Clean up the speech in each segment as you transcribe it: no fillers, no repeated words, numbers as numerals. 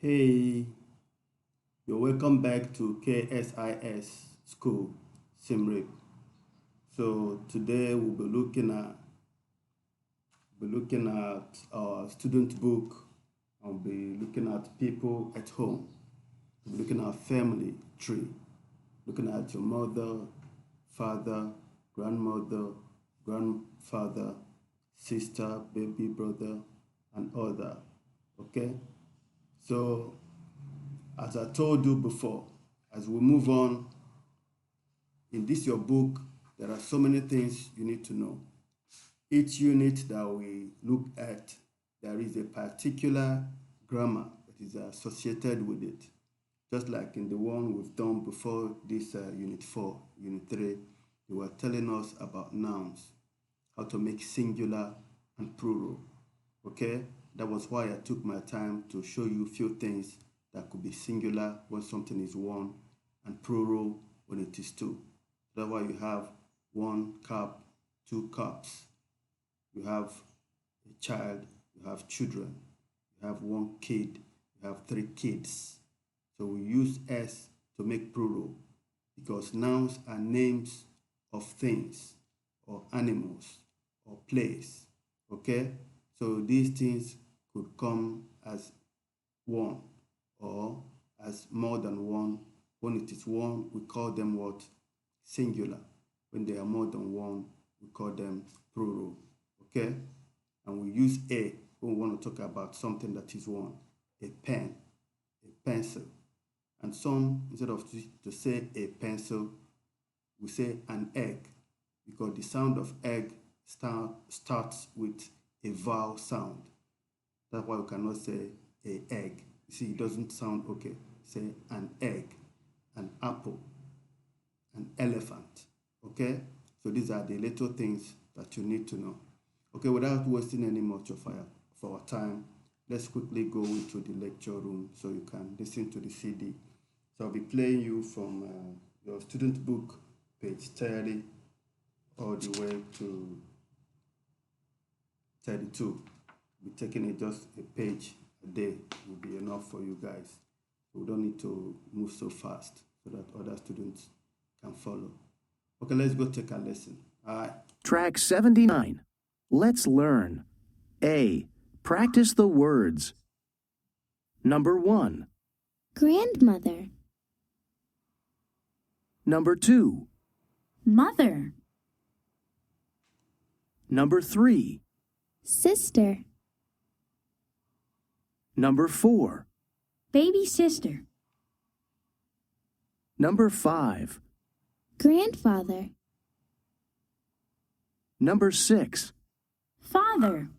Hey, you're welcome back to KSIS School, Simrip. So today we'll be looking at our student book. I'll be looking at people at home. We'll be looking at family tree, looking at your mother, father, grandmother, grandfather, sister, baby brother, and other. Okay? So as I told you before, as we move on in this your book, there are so many things you need to know. Each unit that we look at, there is a particular grammar that is associated with it. Just like in the one we've done before this unit 4, unit 3, they were telling us about nouns, how to make singular and plural. Okay, that was why I took my time to show you a few things that could be singular when something is one and plural when it is two. That's why you have one cup, two cups. You have a child, you have children, you have one kid, you have three kids. So we use S to make plural because nouns are names of things or animals or place. Okay? So these things could come as one or as more than one. When it is one, we call them what? Singular. When they are more than one, we call them plural. Okay? And we use a when we want to talk about something that is one. A pen, a pencil. And some, instead of to say a pencil, we say an egg because the sound of egg starts with a vowel sound. That's why we cannot say a egg. You see, it doesn't sound okay. Say an egg, an apple, an elephant. Okay? So these are the little things that you need to know. Okay, without wasting any much of our time, let's quickly go into the lecture room so you can listen to the CD. So I'll be playing you from your student book, page 30, all the way to 32. We'll be taking it just a page a day will be enough for you guys. We don't need to move so fast so that other students can follow. Okay, let's go take a lesson. All right. Track 79. Let's learn. A. Practice the words. Number 1. Grandmother, Number 2. mother, Number 3. sister, Number 4. baby sister, Number 5. grandfather, Number 6. father,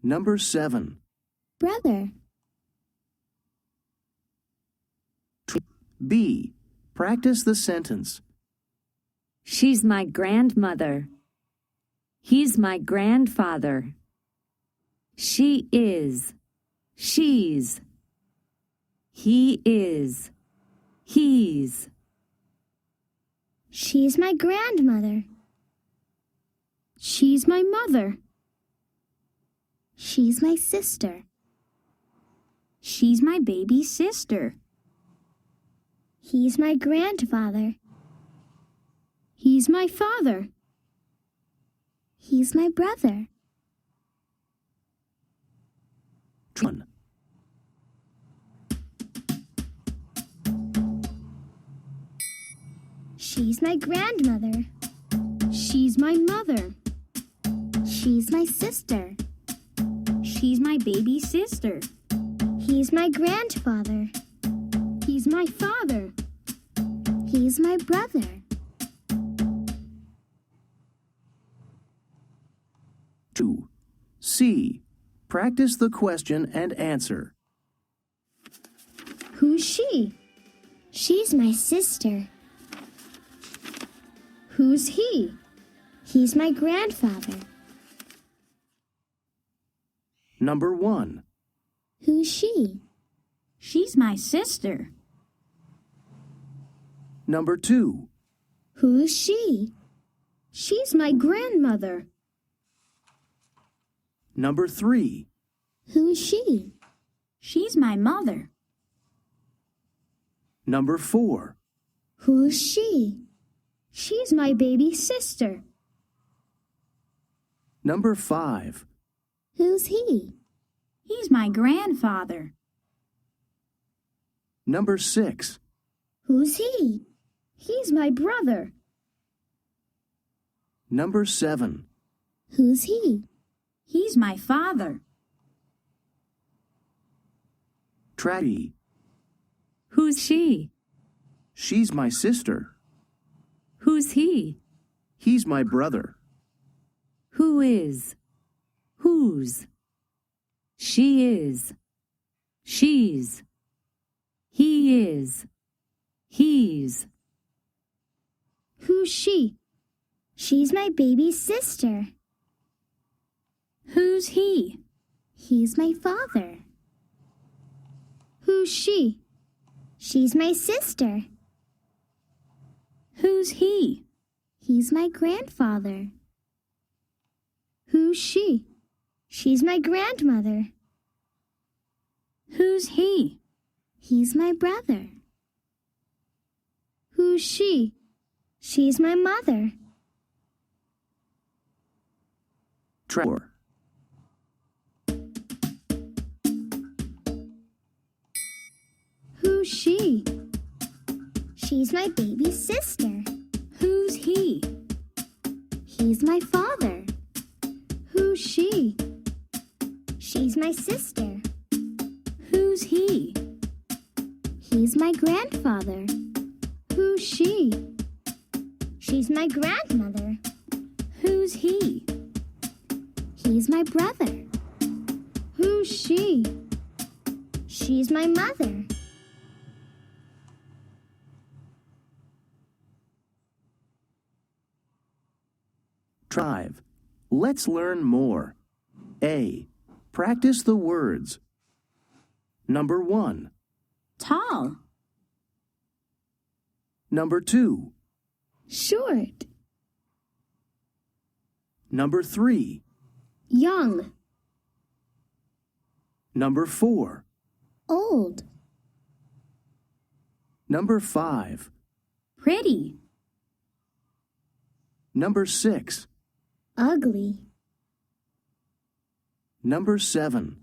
Number 7. brother, B. Practice the sentence. She's my grandmother. He's my grandfather. She is. She's. He is. He's. she's my grandmother. She's my mother. She's my sister. She's my baby sister. He's my grandfather. He's my father. He's my brother. 1. She's my grandmother. She's my mother. She's my sister. She's my baby sister. He's my grandfather. He's my father. He's my brother. 2. C. Practice the question and answer. Who's she? She's my sister. Who's he? He's my grandfather. Number 1. Who's she? She's my sister. Number 2. Who's she? She's my grandmother. Number 3. Who's she? She's my mother. Number 4. Who's she? She's my baby sister. Number 5. Who's he? He's my grandfather. Number 6. Who's he? He's my brother. Number 7. Who's he? He's my father. Try. Who's she? She's my sister. Who's he? He's my brother. Who is? Whose? She is. She's. He is. He's. Who's she? She's my baby sister. Who's he? He's my father. Who's she? She's my sister. Who's he? He's my grandfather. Who's she? She's my grandmother. Who's he? He's my brother. Who's she? She's my mother. Try. Who's she? She's my baby sister. Who's he? He's my father. Who's she? She's my sister. Who's he? He's my grandfather. Who's she? She's my grandmother. Who's he? He's my brother. Who's she? She's my mother. Trive. Let's learn more. A. Practice the words. Number 1. Tall. Number 2. Short. Number 3. Young. Number 4. Old. Number 5. Pretty. Number 6. Ugly. Number 7.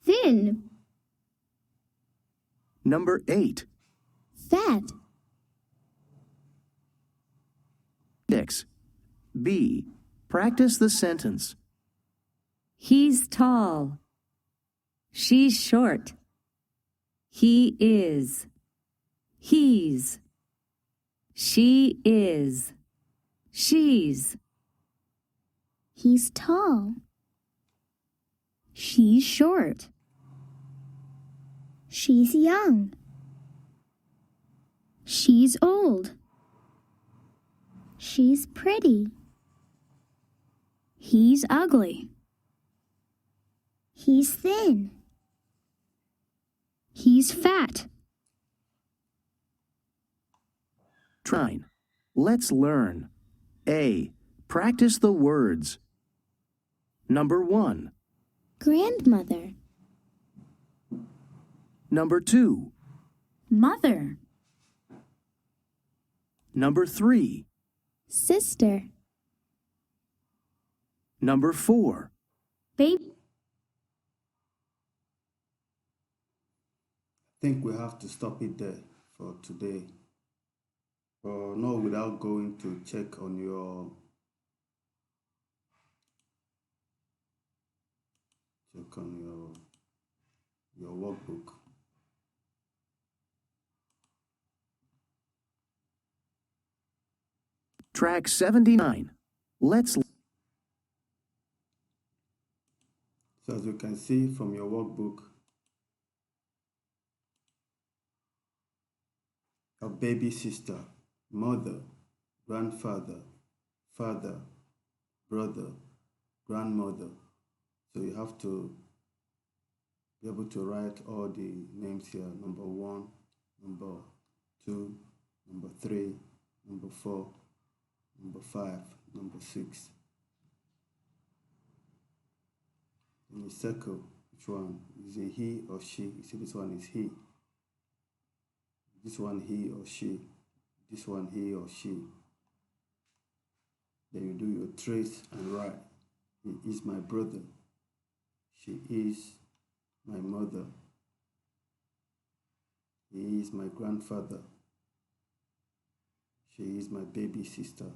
Thin. Number 8. Fat. 6. B. Practice the sentence. He's tall. She's short. He is. He's. She is. She's. He's tall. She's short. She's young. She's old. She's pretty. He's ugly. He's thin. He's fat. Trine. Let's learn. A. Practice the words. Number 1. Grandmother. Number 2. Mother. Number 3. Sister. Number 4. Baby. I think we have to stop it there for today. No, without going to check on your workbook. Track 79. Let's. So as you can see from your workbook, a baby sister, mother, grandfather, father, brother, grandmother. So you have to be able to write all the names here. Number 1, number 2, number 3, number 4, number 5, number 6. In a circle, Which one? Is it he or she? You see, this one is he. This one, he or she. This one, he or she. Then you do your trace and write. He is my brother. She is my mother. He is my grandfather. She is my baby sister.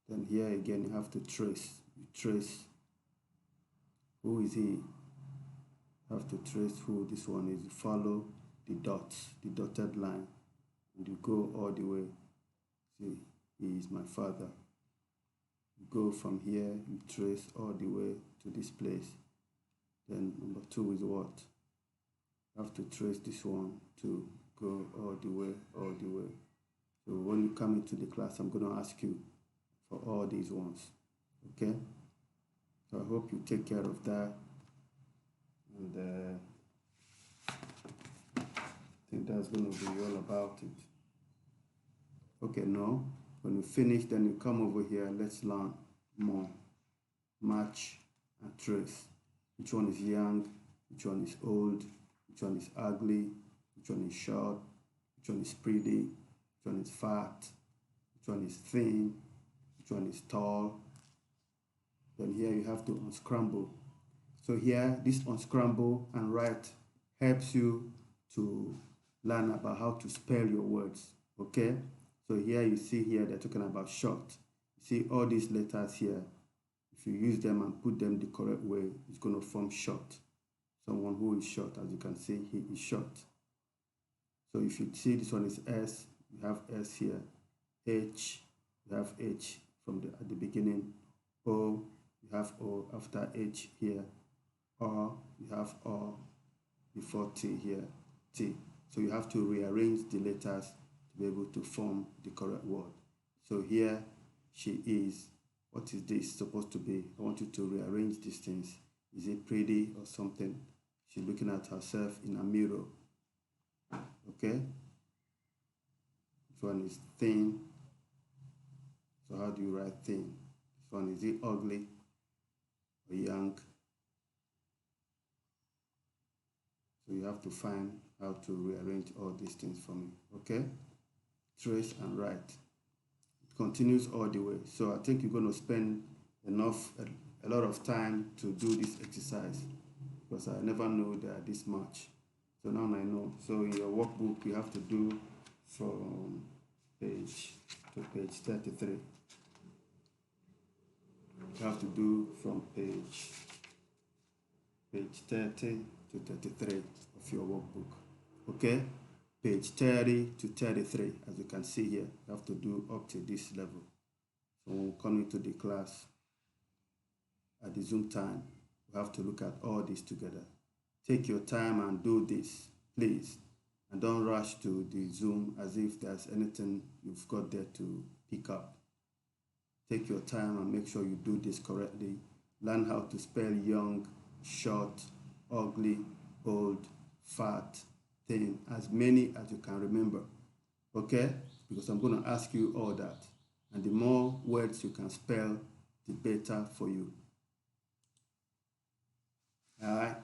Then here again, you have to trace. You trace. Who is he? You have to trace who this one is. You follow the dots, the dotted line, and you go all the way. See, he is my father. You go from here, you trace all the way to this place. Then number 2 is what? You have to trace this one to go all the way, all the way. So when you come into the class, I'm going to ask you for all these ones. Okay? So I hope you take care of that. And I think that's going to be all about it. Okay, no. When you finish, then you come over here. Let's learn more. Match and trace. Which one is young? Which one is old? Which one is ugly? Which one is short? Which one is pretty? Which one is fat? Which one is thin? Which one is tall? Then here you have to unscramble. So here, this unscramble and write helps you to learn about how to spell your words, okay? So here you see here they're talking about short. You see all these letters here. If you use them and put them the correct way, it's going to form short. Someone who is short, as you can see, he is short. So if you see this one is S, you have S here. H, you have H at the beginning. O, you have O after H here. R, you have R before T here. T. So you have to rearrange the letters to be able to form the correct word. So here she is. What is this supposed to be? I want you to rearrange these things. Is it pretty or something? She's looking at herself in a mirror. Okay? This one is thin. So how do you write thin? This one, is it ugly or young? So you have to find how to rearrange all these things for me. Okay? Trace and write. It continues all the way. So I think you're going to spend a lot of time to do this exercise, because I never know they are this much. So now I know. So in your workbook, you have to do from page to page 33. You have to do from page 30 to 33 of your workbook. Okay? Page 30 to 33, as you can see here, you have to do up to this level. So when we come into the class, at the Zoom time, we have to look at all this together. Take your time and do this, please. And don't rush to the Zoom as if there's anything you've got there to pick up. Take your time and make sure you do this correctly. Learn how to spell young, short, ugly, old, fat, thin, as many as you can remember. Okay? Because I'm going to ask you all that. And the more words you can spell, the better for you. All right?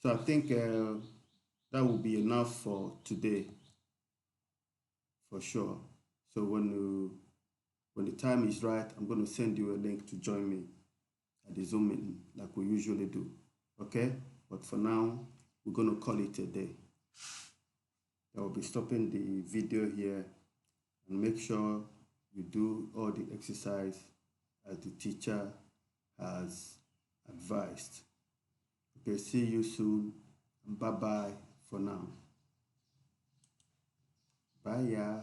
So I think that will be enough for today, for sure. So when the time is right, I'm going to send you a link to join me at the Zoom meeting like we usually do. Okay? But for now, we're going to call it a day. I will be stopping the video here, and make sure you do all the exercise as the teacher has advised. Okay, see you soon, and bye-bye for now. Bye, yeah.